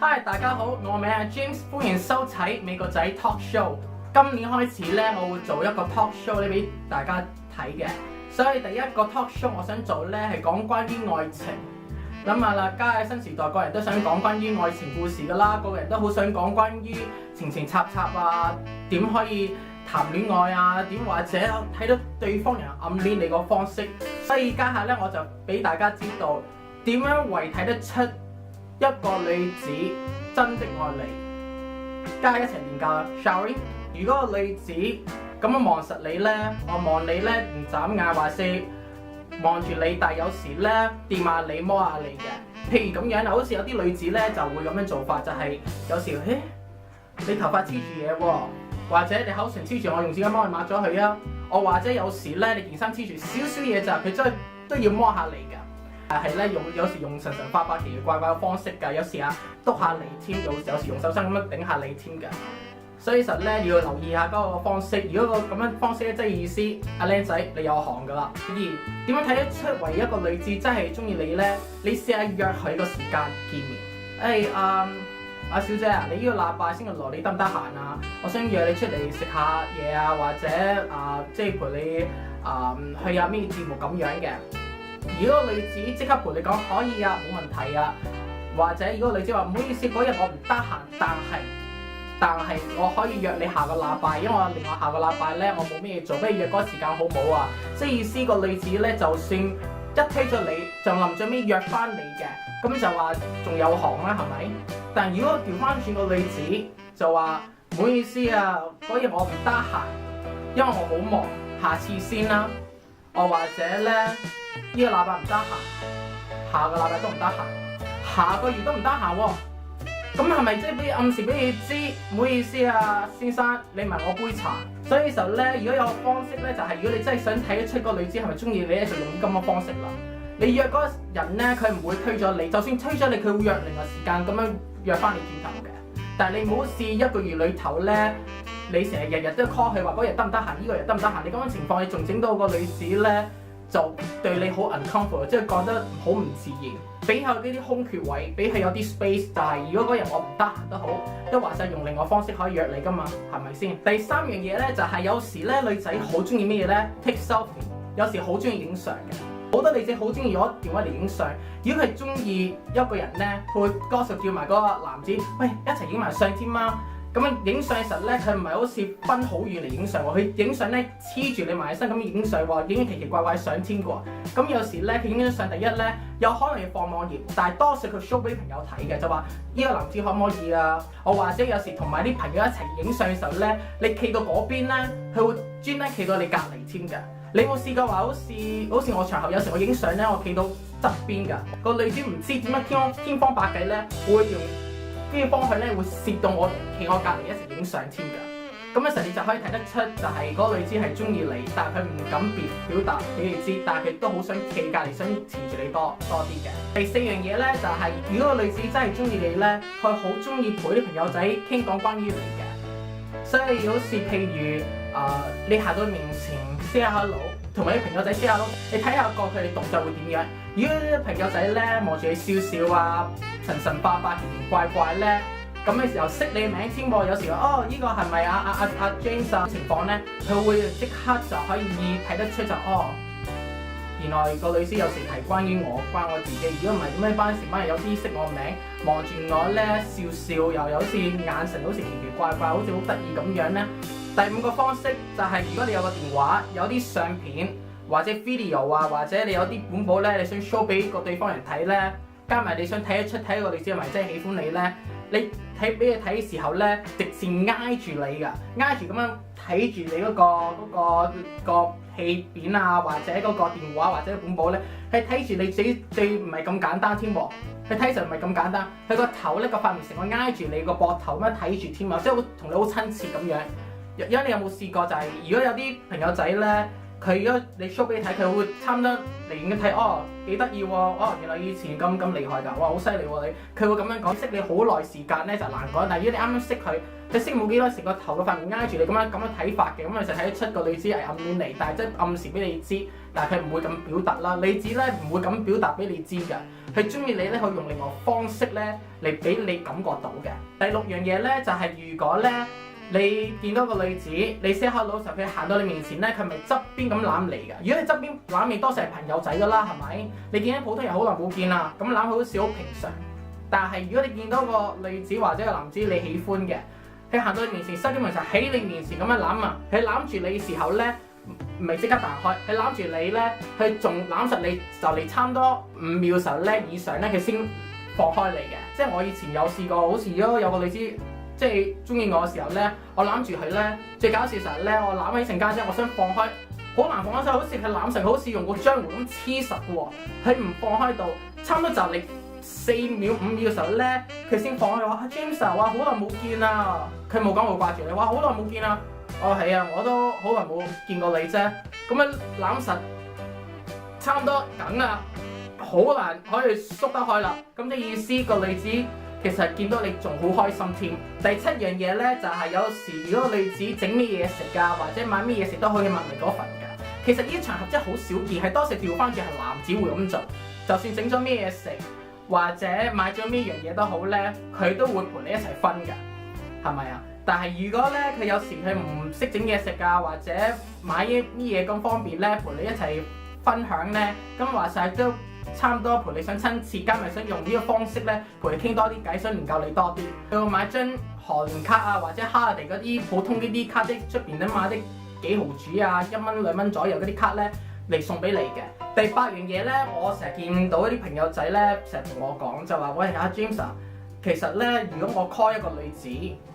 Hi， 大家好，我名係 James， 歡迎收睇美國仔 Talk Show。今年開始咧，我會做一個 talk show 咧俾大家睇嘅。所以第一個 talk show 我想做咧係講關於愛情。諗下啦，家喺新時代，個人都想講關於愛情故事㗎啦，個人都好想講關於情情插插啊，點可以談戀愛啊，點或者睇到對方人暗戀你個方式。所以家下咧我就俾大家知道點樣為睇得出一個女子真的愛你。家下一齊研究啦 ，shall we？ 如果個女子咁樣望實你咧，我望你咧唔眨眼話是望住你，但係有時咧掂下你摸下你嘅。譬如咁樣啊，好似有啲女子咧就會咁樣做法，就係、有時你頭髮黐住嘢喎，或者你口唇黐住，我用紙巾幫佢抹咗佢啊。我或者有時咧你件衫黐住少少嘢咋，佢真係都要摸下你㗎。係咧有時用神神化化奇奇怪怪嘅方式㗎，有時篤下你添，有時用手心咁樣頂下你添㗎。所以實咧你要留意下嗰個方式。如果個咁樣方式咧，即係意思阿靚仔你有行㗎啦。而點樣睇得出為一個女子真係中意你咧？你試下約佢個時間見面。阿小姐啊，你呢個禮拜星期六你得唔得閒啊？我想約你出嚟食下嘢啊，或者即係陪你去下咩節目咁樣嘅。如果個女子即刻陪你講可以啊，冇問題啊。或者如果個女子話唔好意思，嗰日我唔得閒，但係我可以約你下個禮拜，因為另外下個禮拜咧我冇咩嘢做，不如約嗰個時間好唔好啊？即係意思個女子咧，就算一推咗你，就臨最尾約翻你嘅，咁就話仲有行啦，係咪？但如果調翻轉個女子就話唔好意思啊，嗰日我唔得閒，因為我好忙，下次先啦。我或者咧呢個禮拜唔得閒，下個禮拜都唔得閒，下個月都唔得閒喎。咁係咪即係俾暗示俾你知？唔好意思啊，先生，你問我杯茶。所以其實咧，如果有個方式咧，就係如果你真係想睇得出個女子係咪中意你咧，就用咁嘅方式啦。你約嗰個人咧，佢唔會推咗你，就算推咗你，佢會約另外時間咁樣約翻你轉頭嘅。但係你唔好試一個月裏頭咧，你成日日都 call 佢話嗰日得唔得閒，呢個日得唔得閒？你咁樣情況，你仲整到個女子咧就對你好 uncomfortable，即係覺得好唔自然。俾佢呢啲空缺位，俾佢有啲 space， 但係如果嗰日我唔得閒都好，都話晒用另外方式可以約你噶嘛，係咪先？第三樣嘢咧就係有時咧女仔好中意咩嘢咧 take selfie， 有時好中意影相嘅。好多女仔好中意攞電話嚟影相。如果佢中意一個人咧，佢會多數叫埋嗰個男子，喂一齊影埋相添啊！咁樣影相嘅時候咧，佢唔係好似分好遠嚟影相喎，佢影相咧黐住你埋起身咁影相喎，影奇奇怪怪相添嘅喎。咁有時咧佢影咗相，第一咧有可能要放網頁，但係多數佢 show 俾朋友睇嘅，就話呢個男子可唔可以啊？我或者有時同埋啲朋友一齊影相嘅時候咧，你企到嗰邊咧，佢會專登企到你隔離添嘅。你有冇試過話好似我場合有時我影相咧，我企到側邊㗎，個女仔唔知點樣天方百計咧，會用呢個方向咧會攝到我企我隔離一齊影相添㗎。咁嘅時候你就可以睇得出，就係嗰個女子係中意你，但係佢唔敢表達俾你知，但係佢都好想企隔離，想纏住你多啲嘅。第四樣嘢咧就係、如果個女子真係中意你咧，佢好中意陪啲朋友仔傾講關於你嘅。所以好似譬如你行到面前 say hello， 同埋啲朋友仔 say hello， 你睇下個佢哋動作會點樣？如果啲朋友仔咧望住你笑笑啊，神神化化、奇奇怪怪咧，咁嘅時候識你名添喎，有時話呢個係咪阿 James 啊？情況咧，佢會即刻就可以睇得出就原來個女仔有時係關於我，關我自己。如果唔係點解班時班有啲識我名，望住我咧笑笑，又有好似眼神好似奇奇怪怪，好似好得意咁樣咧。第五個方式就係、如果你有個電話，有啲相片或者 video 啊，或者你有啲本簿咧，你想 show 俾個對方人睇咧，加埋你想睇得出睇個女仔係咪真係喜歡你咧，你睇俾佢睇嘅時候咧，直線挨住你㗎，挨住咁樣睇住你嗰個戲片啊，或者嗰個電話或者本簿咧，係睇住你最唔係咁簡單添喎，佢睇就唔係咁簡單，佢個頭咧個塊面成個挨住你個膊頭咁樣睇住添啊，即係同你好親切咁樣。因為你有冇試過就係、如果有啲朋友仔咧，佢如果你 show 俾你睇，佢會差唔多嚟應睇，哦幾得意喎，哦原來以前咁厲害㗎，哇好犀利喎你，佢會咁樣講。識你好耐時間咧就難講，但係如果你啱啱識佢，佢識冇幾多，成個頭個塊面挨住你咁樣睇法嘅，咁你就睇得出個女子係暗戀你，但係即係暗示俾你知，但係佢唔會咁表達啦。女子咧唔會咁表達俾你知㗎，佢中意你咧，可以用另外方式咧嚟俾你感覺到嘅。第六樣嘢咧就係如果咧，你見到個女子，你 say hello 時候，佢行到你面前咧，佢咪側邊咁攬你㗎？如果你側邊攬你，多數係朋友仔㗎啦，係咪？你見到普通人好耐冇見啦，咁攬佢好似好平常。但係如果你見到個女子或者個男子你喜歡嘅，佢行到你面前，收啲門就喺你面前咁樣攬啊，佢攬住你嘅時候咧，唔係即刻彈開，佢攬住你咧，佢仲攬實你就嚟差唔多5秒時候咧以上咧，佢先放開你嘅。即係我以前有試過，好似如果有個女子，即係中意我嘅時候咧，我攬住佢咧，最搞笑時候咧，我攬起成間啫，我想放開，好難放開手，好似佢攬成好似用個漿糊咁黐實嘅喎，佢唔放開到，差唔多就嚟4秒5秒嘅時候咧，佢先放開。話 James 啊，哇好耐冇見啊，佢冇講會掛住你，話好耐冇見啊，哦係啊，我都好耐冇見過你啫，咁樣攬實，差唔多梗啊，好難可以縮得開啦，咁嘅意思個女子。其實見到你仲好開心添。第7樣嘢咧就係、是、有時如果女子整咩嘢食㗎，或者買咩嘢食都可以問你嗰份㗎。其實呢啲場合真係好少見，係多時調翻轉係男子會咁做。就算整咗咩嘢食，或者買咗咩樣嘢都好咧，佢都會陪你一齊分㗎，係咪啊？但係如果咧佢有時佢唔識整嘢食㗎，或者買啲嘢咁方便咧，陪你一齊分享咧，咁話晒都。差唔多陪你想親切，加埋想用呢個方式咧陪你傾多啲偈，想研究你多啲。佢會買張韓聯卡啊，或者哈爾地嗰啲普通呢啲卡，即出邊咧買啲幾毫子啊，1蚊2蚊左右嗰啲卡咧嚟送俾你嘅。第8樣嘢咧，我成日見到啲朋友仔咧成日同我講就話：喂阿 James 啊，其實咧如果我 call 一個女子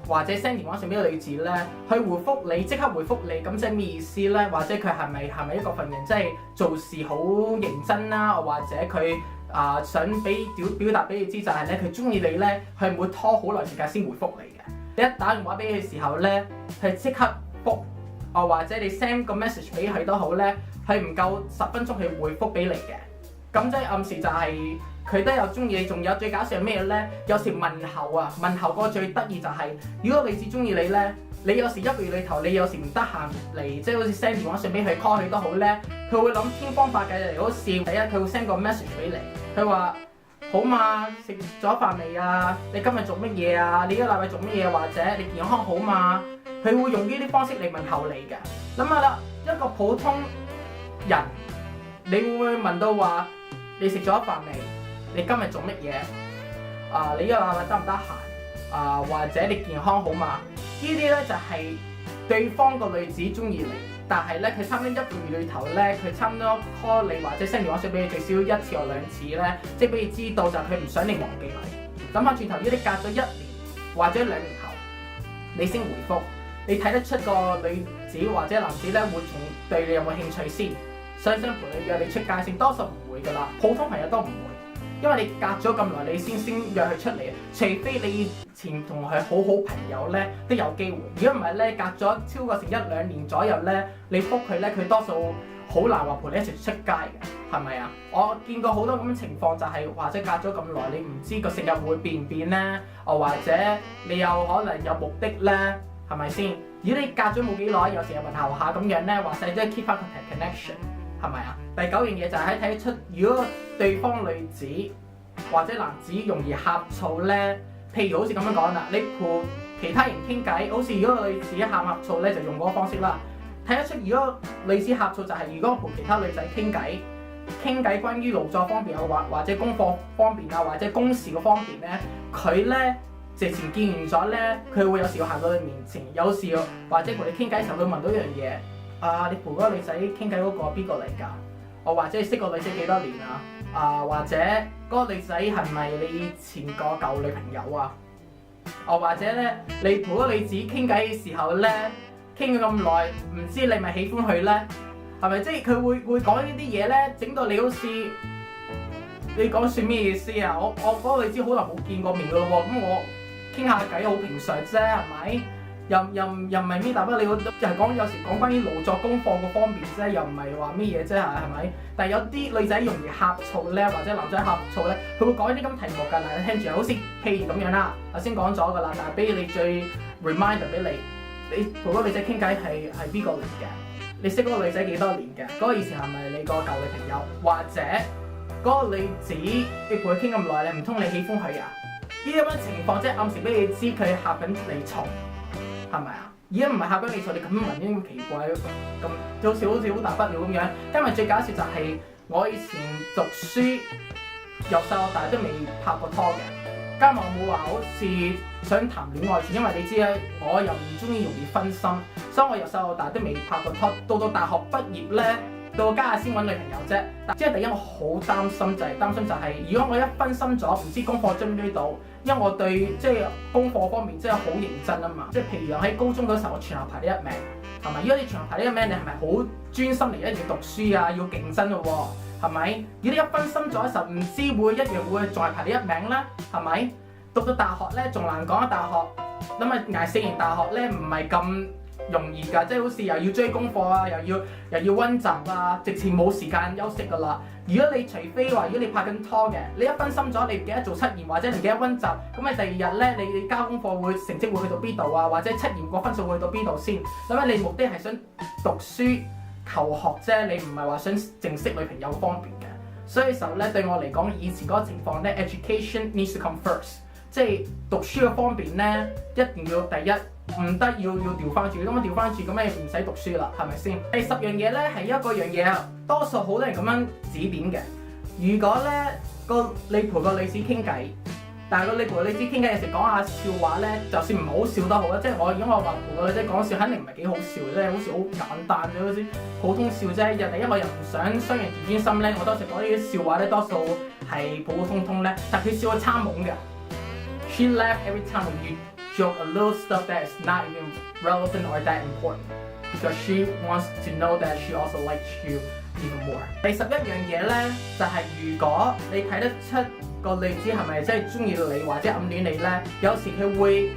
或者 send 電話上俾個女子咧，佢回覆你即刻回覆你，咁即係咩意思咧？或者佢係咪一個份人，即係做事好認真啦？或者佢想表達俾你知就係咧，佢中意你咧，佢唔會拖好耐時間先回覆你嘅。你一打電話俾佢嘅時候咧，佢即刻覆，或者你 send 個 message 俾佢都好咧，佢唔夠10分鐘去回覆俾你嘅。咁即係暗示就係、佢都有中意你，仲有最搞笑係咩咧？有時問候啊，問候嗰個最得意就係、如果女子中意你咧，你有時1個月裏頭，你有時唔得閒嚟，即係好似 send 電話上俾佢 call 佢都好咧，佢會諗天方百計嚟好笑。第一，佢會 send 個 message 俾你，佢話好嘛，食咗飯未啊？你今日做乜嘢啊？你呢個禮拜做乜嘢？或者你健康好嘛？佢會用呢啲方式嚟問候你嘅。諗下啦，一個普通人，你會唔會問到話你食咗飯未？你今日做乜嘢？你呢個禮拜得唔得閒？或者你健康好嘛？呢啲咧就係、對方個女子中意你，但係咧佢差唔多1個月裏頭咧，佢差唔多 call 你或者 send 電話上俾你最少1次或2次咧，即係俾你知道就係佢唔想你忘記你。諗翻轉頭，如果你隔咗1年或者2年後，你先回覆，你睇得出個女子或者男子咧會仲對你有冇興趣先，想陪你約你出街先，多數唔會㗎啦，普通朋友都唔會。因為你隔咗咁耐，你先約佢出嚟，除非你以前同佢好好朋友咧，都有機會。如果唔係咧，隔咗超過成1-2年左右咧，你覆佢咧，佢多數好難話陪你一齊出街嘅，係咪啊？我見過好多咁嘅情況，就係或者隔咗咁耐，你唔知個性格會變唔變咧，或者你有可能有目的咧，係咪先？如果你隔咗冇幾耐，有時又問候下咁樣咧，話晒都係 keep 翻個 connection。係咪啊？第9樣嘢就係睇得出，如果對方女子或者男子容易呷醋咧，譬如好似咁樣講啦，你陪其他人傾偈，好似如果個女子呷醋咧，就用嗰個方式啦。睇得出，如果女子呷醋就係、如果陪其他女仔傾偈關於勞作方面啊，或者功課方面啊，或者公事嘅方面咧，佢咧直情見完咗咧，佢會有時行到你面前，有時或者陪你傾偈嘅時候，佢問到一樣嘢。你陪嗰個女仔傾偈嗰個邊個嚟㗎？或者你識個女仔幾多年啊？或者嗰個女仔係咪你前個舊女朋友啊？或者咧，你陪嗰個女子傾偈嘅時候咧，傾咗咁耐，唔知你咪喜歡佢咧？係咪？即係佢會講呢啲嘢咧，整到你好似你講算咩意思啊？我嗰個女子好耐冇見過面㗎咯喎，咁我傾下偈好平常啫，係咪？又唔係咩大不了，又係講有時講關於勞作功課嗰方面啫，又唔係話咩嘢啫係咪？但係有啲女仔容易呷醋咧，或者男仔呷醋咧，佢會講啲咁題目㗎。嗱，你聽住，好似譬如咁樣啦，頭先講咗㗎啦，但係俾你最 reminder 俾你同嗰個女仔傾偈係邊個嚟嘅？你識嗰個女仔幾多年嘅？嗰個以前係咪你個舊女朋友？或者嗰個女子你陪佢傾咁耐咧，唔通你喜歡佢啊？呢啲咁嘅情況即係暗示俾你知佢呷緊你醋，係咪啊？而家唔係呷緊你醋，你咁問已經奇怪咁，好似好大不了咁樣。因為最搞笑就係我以前讀書由細到大都未拍過拖嘅，加埋我冇話好似想談戀愛，因為你知咧，我又唔中意容易分心，所以我由細到大都未拍過拖。到大學畢業咧，到家下先揾女朋友啫。即係第一，我好擔心就係，如果我一分心咗，唔知功課追唔追到，因為我對即係功課方面真係好認真啊嘛。即係譬如喺高中嗰時候，我全校排第一名，係咪？如果你全校排第一名，你係咪好專心嚟一定要讀書啊，要競爭咯喎，係咪？如果你一分心咗嘅時候，唔知會一樣會再排第一名咧，係咪？讀到大學咧仲難講啊！大學咁啊捱4年大學咧唔係咁容易㗎，即係好似又要追功課啊，又要溫習啊，直情冇時間休息㗎啦。如果你除非話，如果你拍緊拖嘅，你一分心咗，你唔記得做測驗或者唔記得溫習，咁你第二日咧你交功課會成績會去到邊度啊？或者測驗個分數會去到邊度先？咁你目的係想讀書求學啫，你唔係話想正式女朋友方面嘅。所以時候咧對我嚟講，以前嗰個情況咧 ，education needs to come first。即係讀書嘅方面咧，一定要第一，唔得要調翻轉，咁樣調翻轉，咁咪唔使讀書啦，係咪先？第10樣嘢咧係一個樣嘢啊，多數好多人咁樣指點嘅。如果咧你陪個女子傾偈，但係你陪個女子傾偈有時講下笑話咧，就算唔好笑都好啦。即係如果我話陪個女仔講笑，肯定唔係幾好笑啫，好似好簡單嘅好似普通笑啫。第一我又唔想傷人自尊心咧，我多數講呢啲笑話咧，多數係普普通通咧，但佢笑得差懵嘅。She laughed every time when you joke a little stuff that is not even relevant or that important, because she wants to know that she also likes you even more. 第11樣嘢咧，就係如果你睇得出個女子係咪真係中意你或者暗戀你咧，有時佢會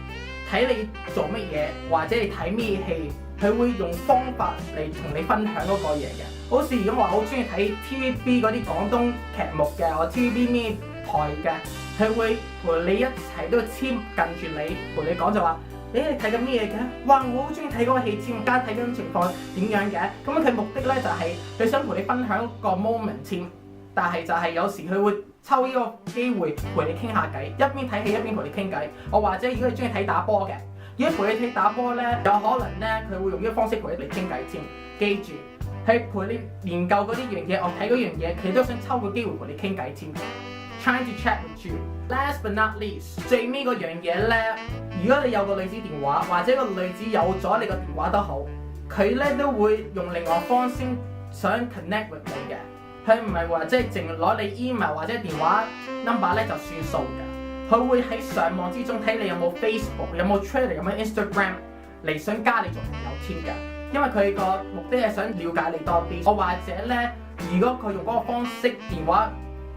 睇你做乜嘢或者你睇咩戲，佢會用方法嚟同你分享嗰個嘢嘅。好似如果我好中意睇 TVB 嗰啲廣東劇目嘅，我 TVB 咩台嘅。佢會陪你一齊都簽近住你，陪你講就話，你睇緊咩嘢嘅？哇！我好中意睇嗰個戲添，家睇緊情況點樣嘅？咁佢目的咧就係佢想陪你分享個 moment 添，但係就係有時佢會抽呢個機會陪你傾下偈，一邊睇戲一邊陪你傾偈。我或者如果你中意睇打波嘅，如果陪你睇打波咧，有可能咧佢會用呢個方式陪你嚟傾偈添。記住，係陪你研究嗰啲樣嘢，我睇嗰樣嘢，佢都想抽個機會陪你傾偈添。Trying to chat with you. Last but not least， 最尾嗰樣嘢咧，如果你有個女子電話，或者個女子有咗你個電話都好，佢咧都會用另外方式想 connect with 你嘅。佢唔係話即係淨攞你 email 或者電話 number 咧就算數嘅。佢會喺上網之中睇你有冇 Facebook、有冇 Twitter、有冇 Instagram 嚟想加你做朋友添嘅。因為佢個目的係想了解你多啲。我或者咧，如果佢用嗰個方式電話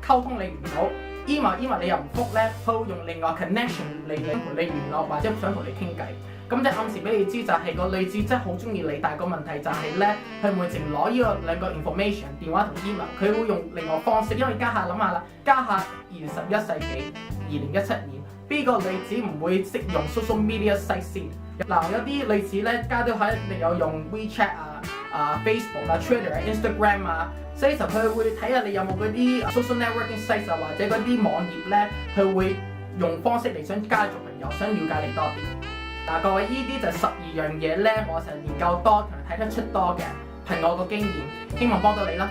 溝通你唔到 email 你又唔覆咧，佢會用另外 connection 嚟同你聯絡或者想同你傾偈。咁即係暗示俾你知就係個女子真係好中意你，但係個問題就係咧，佢唔會淨攞呢個兩個 information 電話同 email， 佢會用另外方式。因為家下諗下啦，家下21世紀2017年，邊個女子唔會識用 social media site 先？嗱，有啲女子咧，家都肯定有用 WeChat Facebook Twitter Instagram 所以就佢會睇下你有冇嗰啲 social networking sites 或者嗰啲網頁咧，佢會用方式嚟想加做朋友，想了解你多啲。嗱，各位，呢啲就12樣嘢咧，我成日研究多同埋睇得出多嘅，憑我個經驗，希望幫到你啦。